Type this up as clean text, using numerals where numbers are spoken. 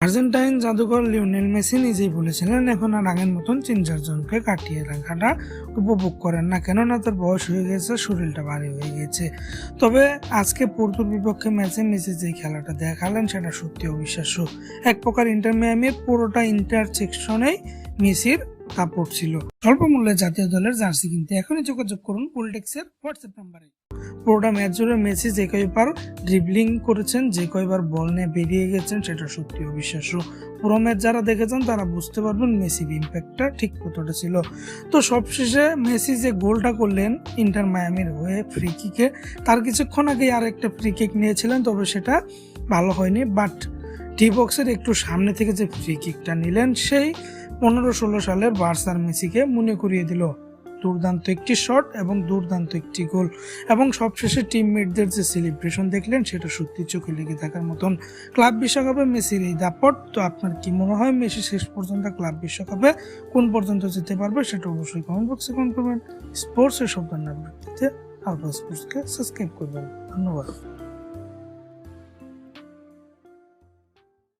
Argentine জাদুকর Lionel Messi নিজেই বলেছিলেন এখন আর আগের মতন ৩-৪ জনকে কাটিয়ে রাখাটা উপভোগ করেন না, কেননা তার বয়স হয়ে গেছে, শরীরটা ভারী হয়ে গেছে। তবে আজকে পর্তুর বিপক্ষে ম্যাচে মেসি যে খেলাটা দেখালেন সেটা সত্যি অবিশ্বাস্য। এক প্রকার ইন্টার মিয়ামির পুরোটা ইন্টারসেকশনেই মেসির দাপট ছিল। স্বল্প মূল্যে জাতীয় দলের জার্সি কিনতে এখনই যোগাযোগ করুন পোলটেক্সের হোয়াটসঅ্যাপ নাম্বারে। পুরোটা ম্যাচ জুড়ে মেসি যে কয়বার ড্রিবলিং করেছেন, যে কয়বার বল নিয়ে বেরিয়ে গেছেন সেটা সত্যি অবিশ্বাস্য। পুরো ম্যাচ যারা দেখেছেন তারা বুঝতে পারবেন মেসির ইম্প্যাক্টটা ঠিক কতটা ছিল। তো সবশেষে মেসি যে গোলটা করলেন ইন্টার মায়ামির হয়ে ফ্রি কিকে, তার কিছুক্ষণ আগে আর একটা ফ্রি কিক নিয়েছিলেন, তবে সেটা ভালো হয়নি। বাট ডি বক্সের একটু সামনে থেকে যে ফ্রি কিকটা নিলেন সেই 15-16 সালের বার্সার মেসিকে মনে করিয়ে দিল। দুর্দান্ত একটি শট এবং দুর্দান্ত একটি গোল, এবং সবশেষে টিমমেটদের যে সেলিব্রেশন দেখলেন সেটা সত্যি চোখে লেগে থাকার মতন। ক্লাব বিশ্বকাপে মেসির এই দাপট, তো আপনার কি মনে হয় মেসি শেষ পর্যন্ত ক্লাব বিশ্বকাপে কোন পর্যন্ত যেতে পারবে সেটা অবশ্যই কমেন্ট বক্সে কমেন্ট করবেন। স্পোর্টস এর সব ধরনের আপডেট দিতে আলফা স্পোর্টসকে সাবস্ক্রাইব করবেন। ধন্যবাদ।